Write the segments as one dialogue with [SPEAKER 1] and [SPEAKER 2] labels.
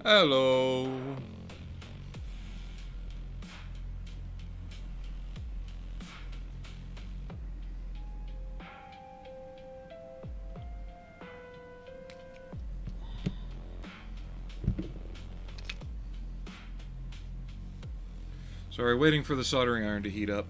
[SPEAKER 1] Hello. Sorry, waiting for the soldering iron to heat up.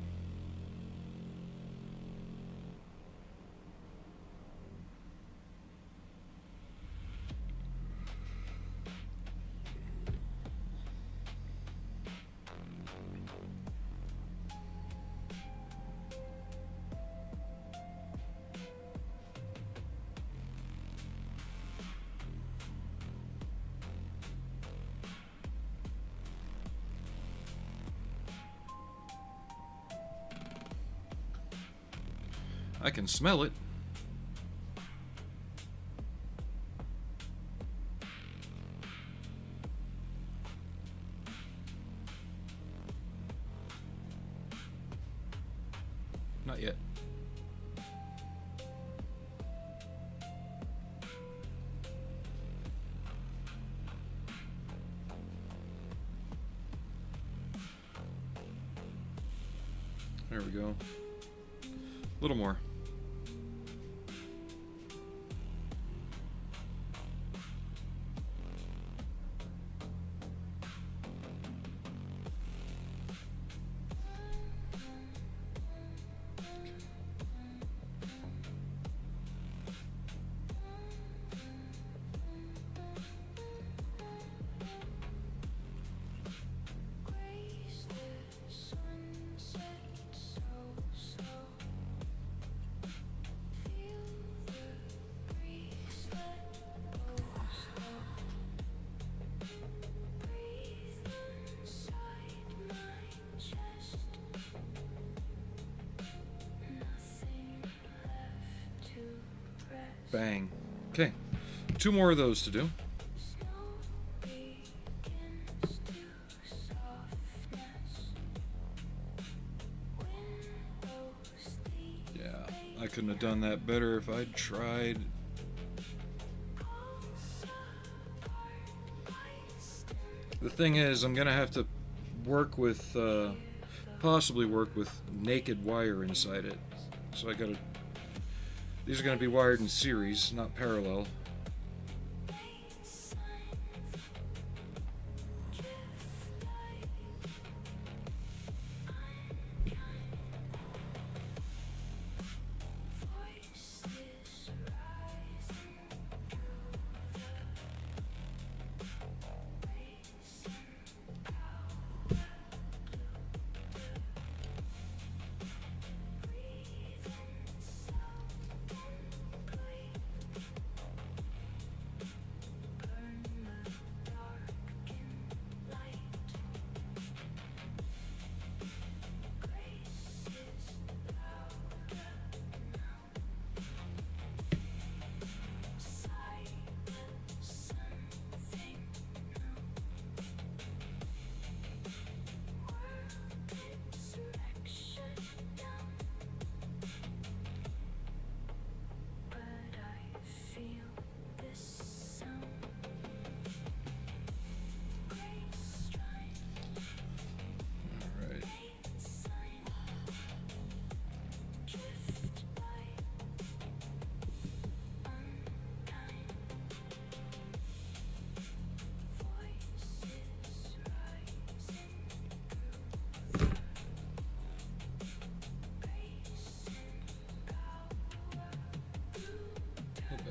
[SPEAKER 1] I can smell it. Not yet. There we go. A little more. Bang. Okay. 2 more of those to do. Yeah, I couldn't have done that better if I'd tried. The thing is, I'm gonna have to work with, possibly work with naked wire inside it. So I gotta. These are going to be wired in series, not parallel.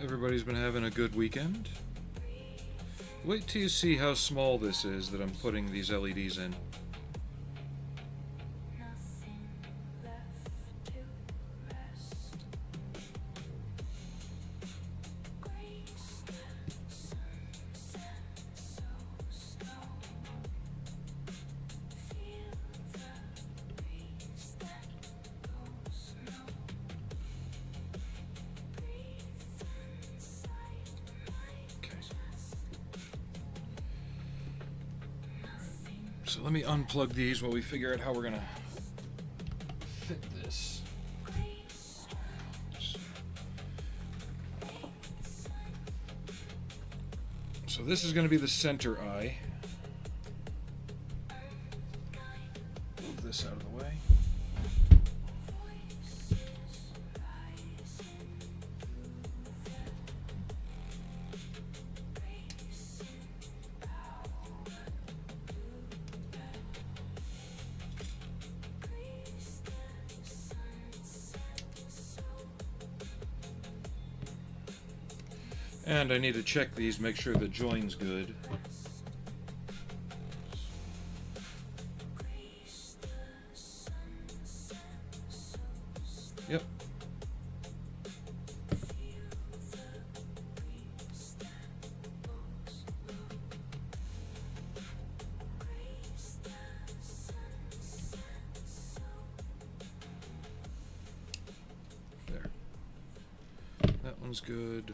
[SPEAKER 1] Everybody's been having a good weekend. Wait till you see how small this is that I'm putting these LEDs in. So let me unplug these while we figure out how we're gonna fit this. So So this is going to be the center eye. Move this out of the way. And I need to check these, make sure the join's good. Yep. There. That one's good.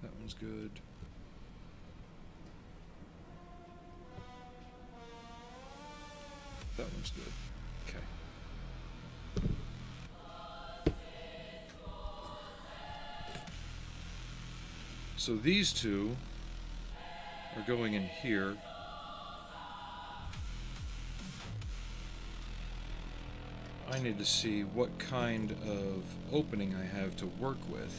[SPEAKER 1] That one's good. That one's good. Okay. So these two are going in here. I need to see what kind of opening I have to work with.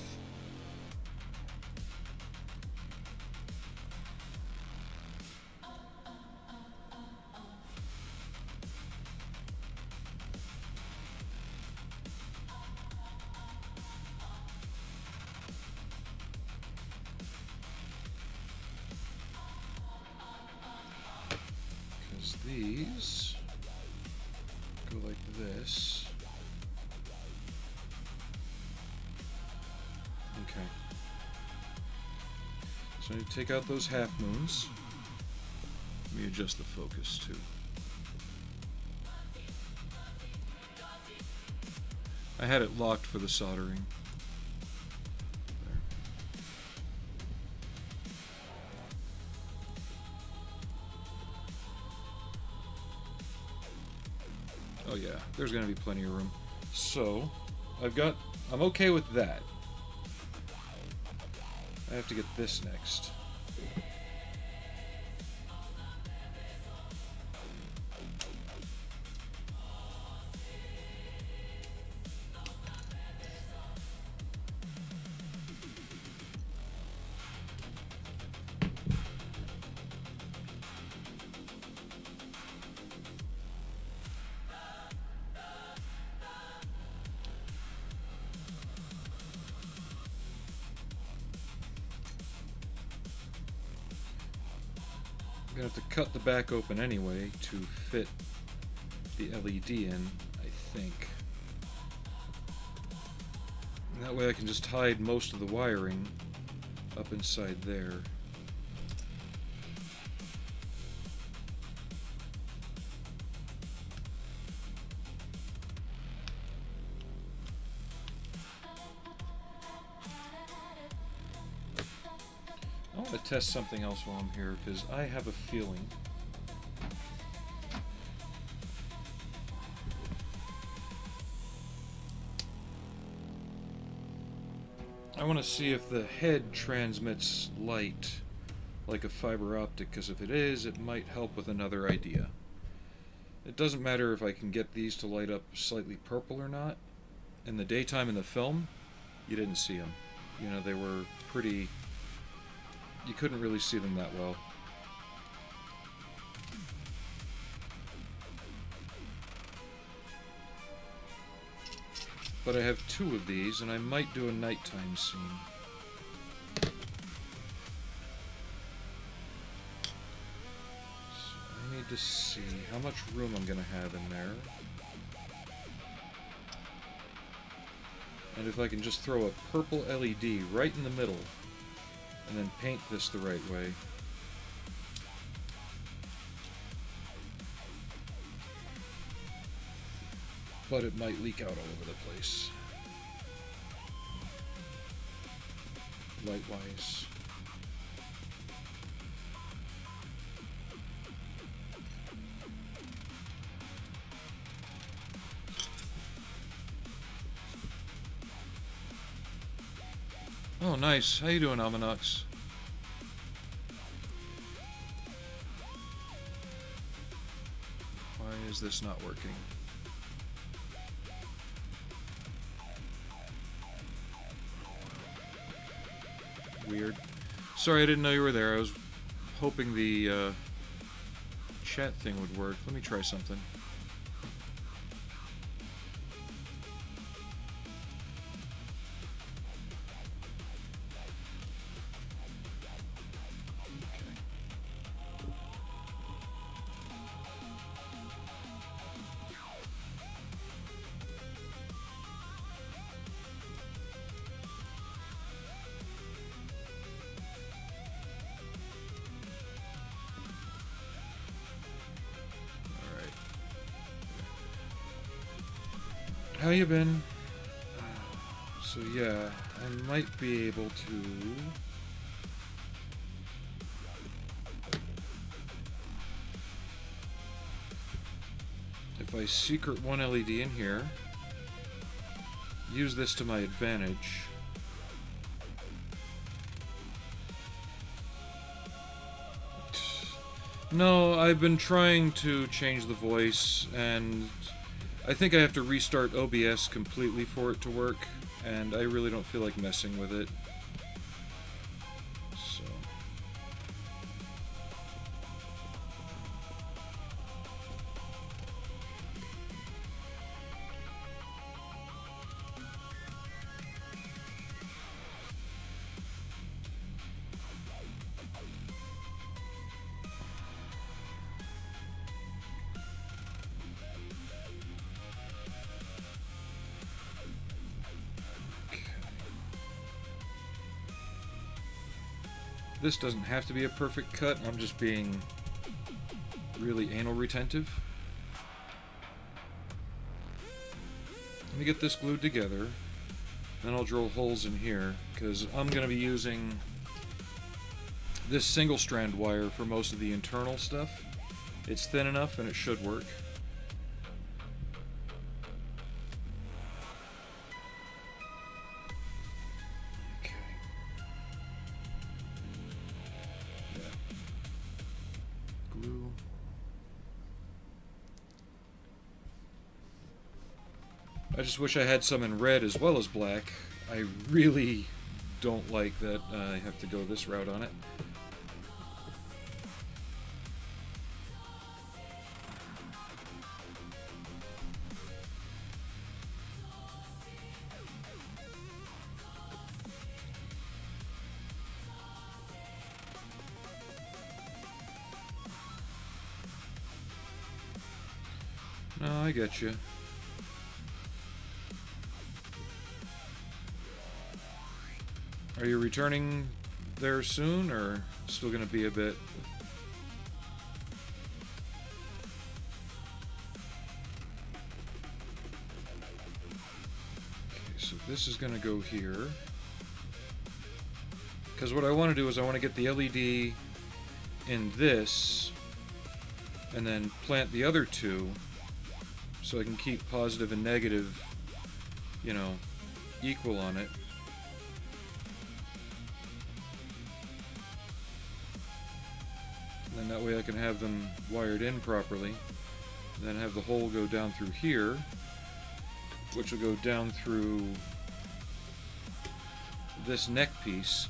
[SPEAKER 1] These go like this. Okay. So I need to take out those half moons. Let me adjust the focus too. I had it locked for the soldering. Oh yeah, there's gonna be plenty of room. So, I'm okay with that. I have to get this next. I'm going to have to cut the back open anyway to fit the LED in, I think. And that way I can just hide most of the wiring up inside there. I want to test something else while I'm here, because I have a feeling I want to see if the head transmits light like a fiber optic, because if it is, it might help with another idea. It doesn't matter if I can get these to light up slightly purple or not. In the daytime in the film, you didn't see them. You know, they were pretty... You couldn't really see them that well. But I have two of these, and I might do a nighttime scene. So I need to see how much room I'm going to have in there. And if I can just throw a purple LED right in the middle, and then paint this the right way. But it might leak out all over the place. Light-wise. Oh, nice. How you doing, Aminox? Why is this not working? Weird. Sorry, I didn't know you were there. I was hoping the chat thing would work. Let me try something. How you been? So yeah, I might be able to... If I secret one LED in here, use this to my advantage. No, I've been trying to change the voice, and I think I have to restart OBS completely for it to work, and I really don't feel like messing with it. So. This doesn't have to be a perfect cut, I'm just being really anal retentive. Let me get this glued together, then I'll drill holes in here, because I'm going to be using this single strand wire for most of the internal stuff. It's thin enough and it should work. I just wish I had some in red as well as black. I really don't like that I have to go this route on it. No, I get you. Are you returning there soon, or still going to be a bit? Okay, so this is going to go here. Because what I want to do is I want to get the LED in this, and then plant the other two, so I can keep positive and negative, you know, equal on it. And that way I can have them wired in properly. And then have the hole go down through here, which will go down through this neck piece.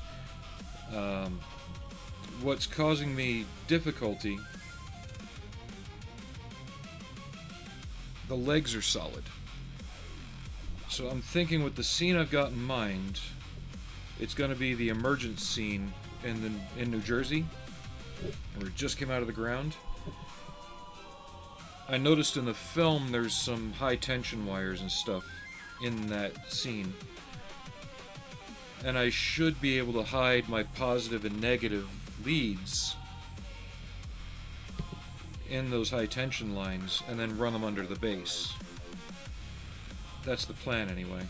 [SPEAKER 1] What's causing me difficulty, the legs are solid. So I'm thinking with the scene I've got in mind, it's going to be the emergence scene in New Jersey, where it just came out of the ground. I noticed in the film there's some high tension wires and stuff in that scene. And I should be able to hide my positive and negative leads in those high tension lines and then run them under the base. That's the plan anyway.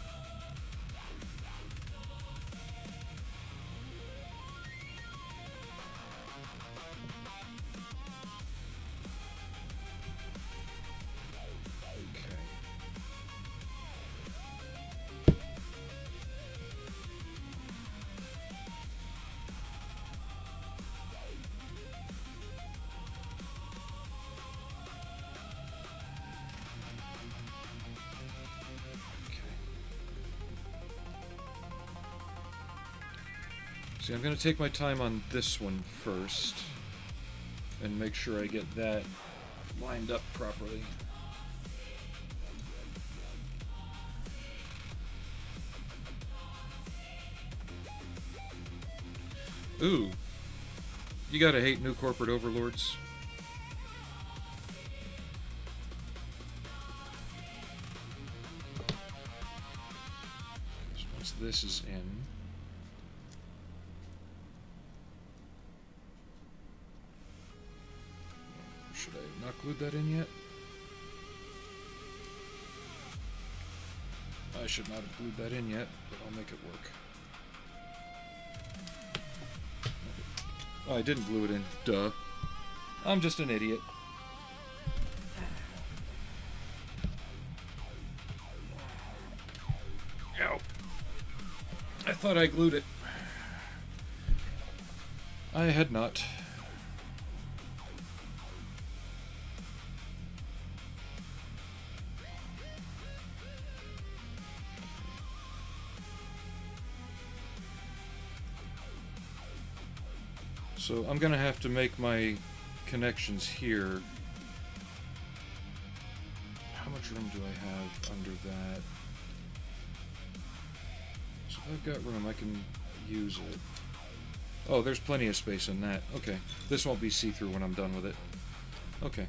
[SPEAKER 1] See, I'm going to take my time on this one first and make sure I get that lined up properly. Ooh, you gotta hate new corporate overlords. So once this is in, should I not glue that in yet? I should not have glued that in yet, but I'll make it work. Oh, I didn't glue it in. Duh. I'm just an idiot. Ow. I thought I glued it. I had not. So I'm going to have to make my connections here. How much room do I have under that? So if I've got room, I can use it. Oh, there's plenty of space in that. Okay. This won't be see-through when I'm done with it. Okay.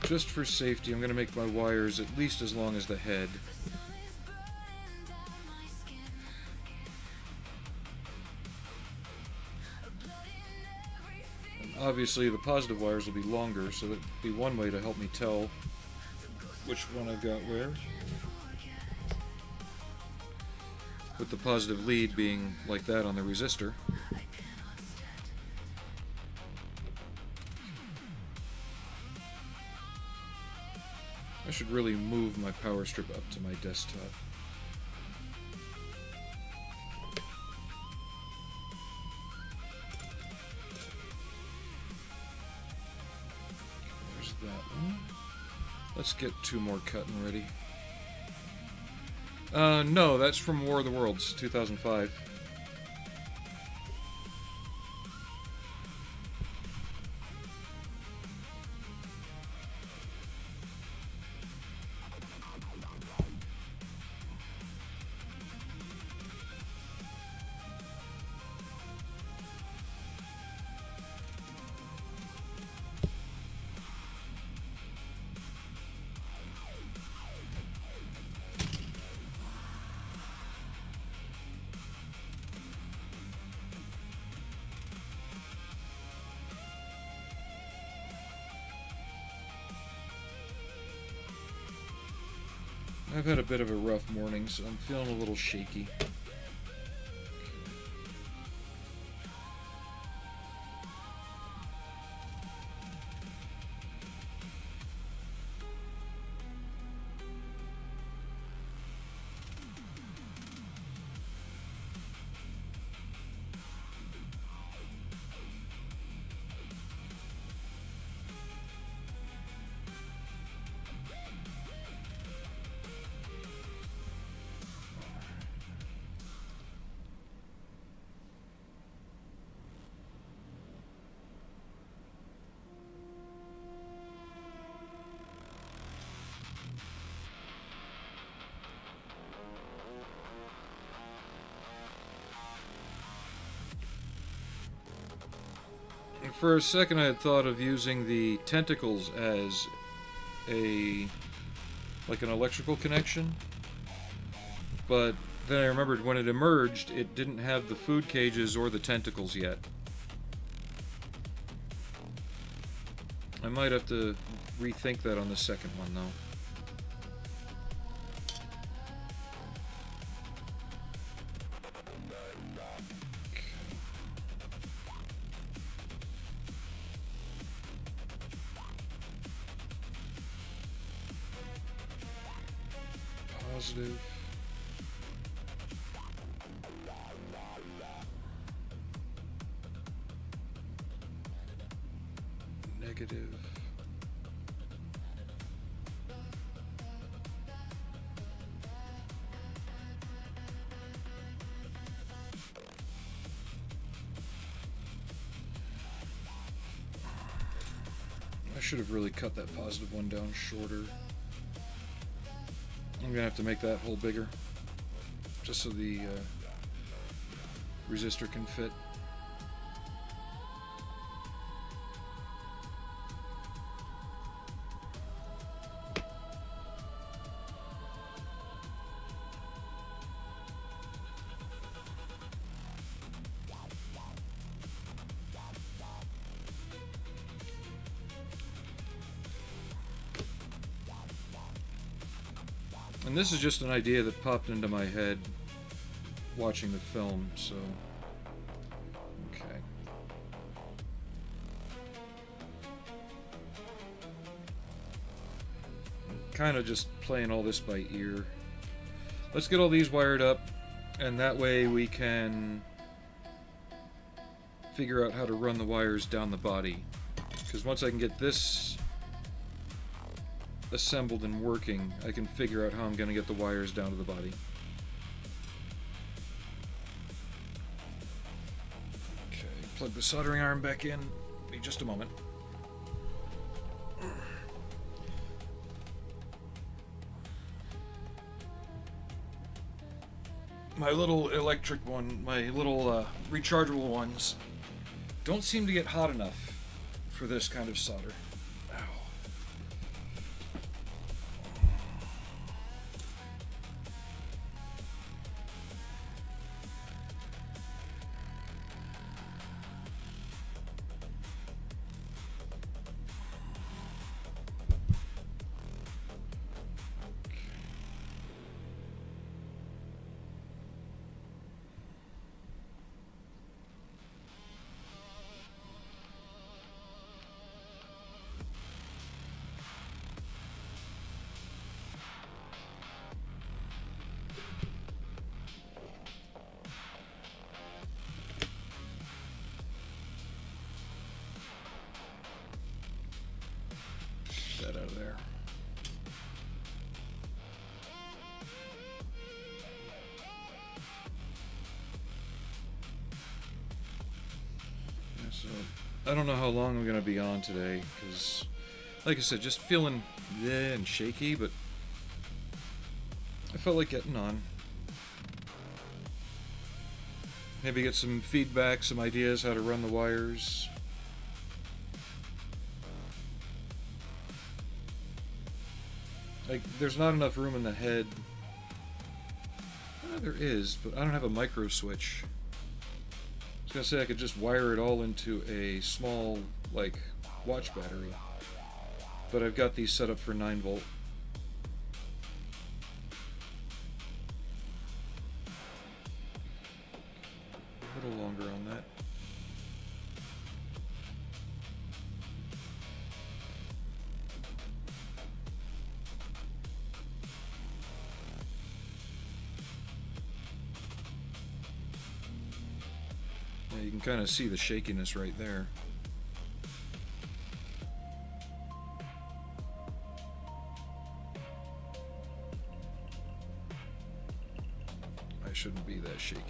[SPEAKER 1] Just for safety, I'm going to make my wires at least as long as the head. And obviously the positive wires will be longer, so that'd be one way to help me tell which one I've got where. With the positive lead being like that on the resistor. I should really move my power strip up to my desktop. There's that one. Let's get two more cut and ready. No, that's from War of the Worlds, 2005. I've had a bit of a rough morning, so I'm feeling a little shaky. For a second I had thought of using the tentacles as like an electrical connection. But then I remembered when it emerged, it didn't have the food cages or the tentacles yet. I might have to rethink that on the second one, though. Positive. Negative. I should have really cut that positive one down shorter. I'm gonna have to make that hole bigger, just so the resistor can fit. And this is just an idea that popped into my head watching the film, so okay. I'm kind of just playing all this by ear. Let's get all these wired up, and that way we can figure out how to run the wires down the body. Because once I can get this assembled and working, I can figure out how I'm going to get the wires down to the body. Okay, plug the soldering iron back in. Be just a moment. My little electric one, my little rechargeable ones, don't seem to get hot enough for this kind of solder. That out of there. Yeah, so I don't know how long I'm gonna be on today, because, like I said, just feeling and shaky, but I felt like getting on. Maybe get some feedback, some ideas how to run the wires. Like, there's not enough room in the head. There is, but I don't have a micro switch. I was gonna say I could just wire it all into a small, like, watch battery. But I've got these set up for 9 volt. A little longer on that. Yeah, you can kind of see the shakiness right there. I shouldn't be that shaky.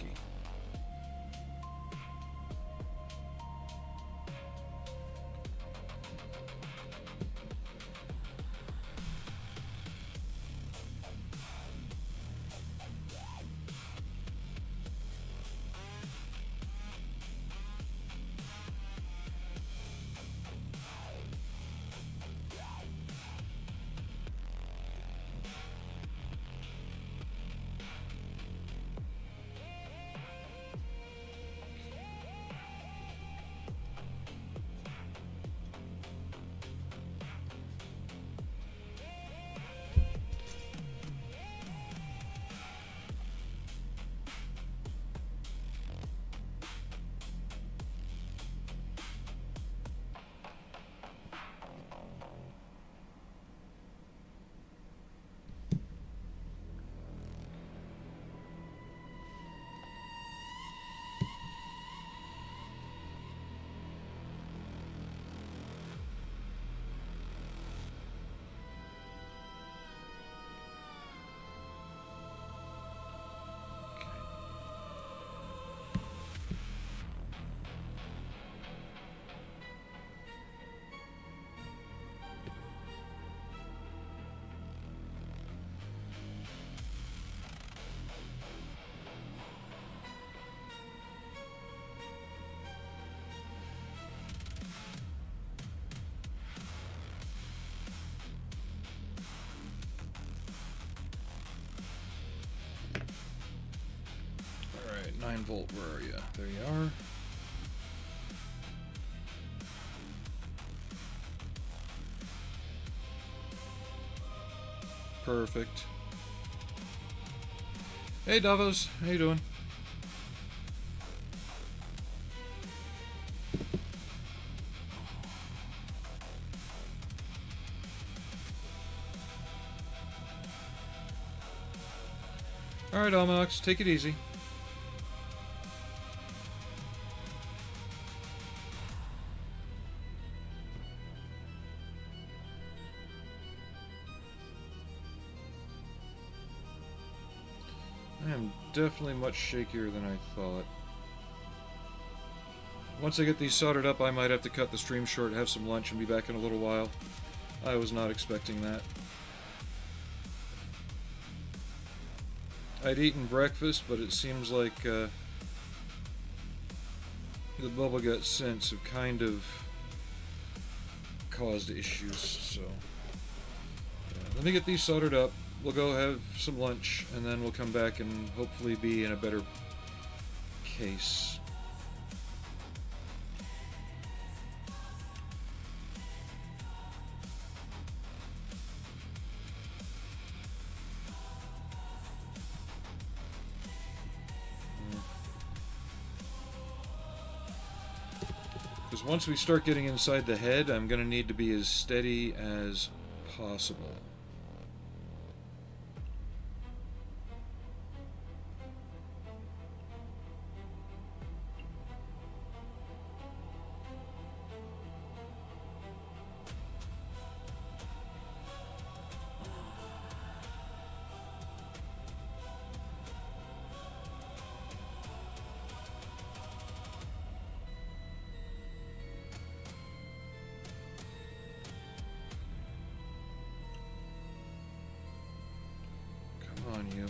[SPEAKER 1] 9-volt, where are you? There you are. Perfect. Hey Davos, how you doing? Alright, Almox, take it easy. I am definitely much shakier than I thought. Once I get these soldered up, I might have to cut the stream short, have some lunch, and be back in a little while. I was not expecting that. I'd eaten breakfast, but it seems like the bubble gut scents have kind of caused issues, so yeah, let me get these soldered up. We'll go have some lunch, and then we'll come back and hopefully be in a better case. Because once we start getting inside the head, I'm going to need to be as steady as possible. On you.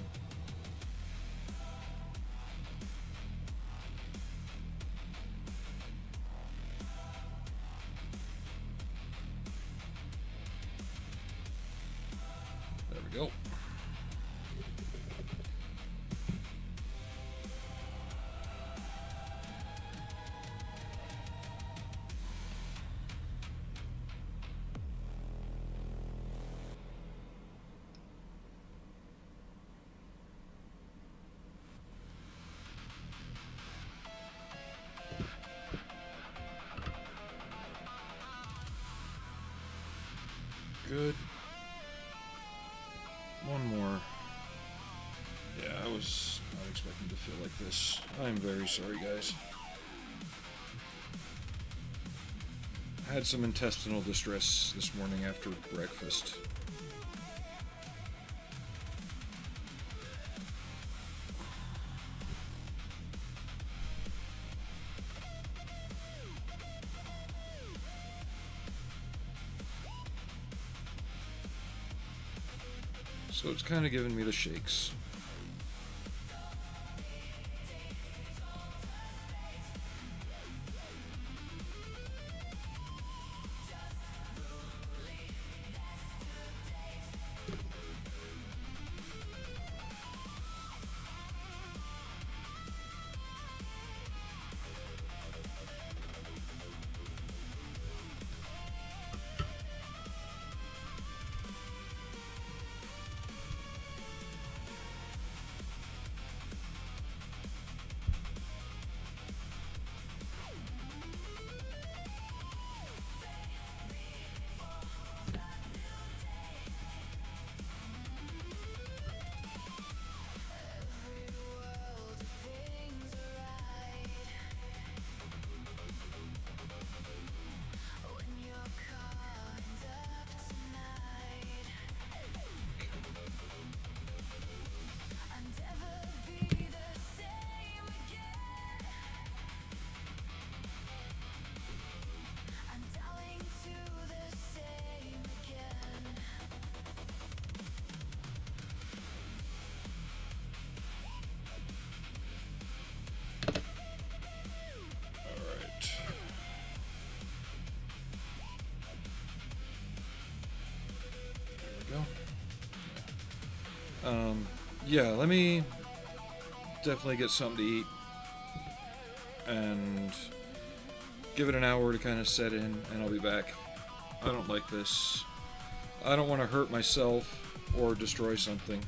[SPEAKER 1] There we go. Good. One more. Yeah, I was not expecting to feel like this. I'm very sorry, guys. I had some intestinal distress this morning after breakfast. So it's kind of giving me the shakes. Yeah, let me definitely get something to eat. and give it an hour to kind of set in, and I'll be back. I don't like this. I don't want to hurt myself or destroy something.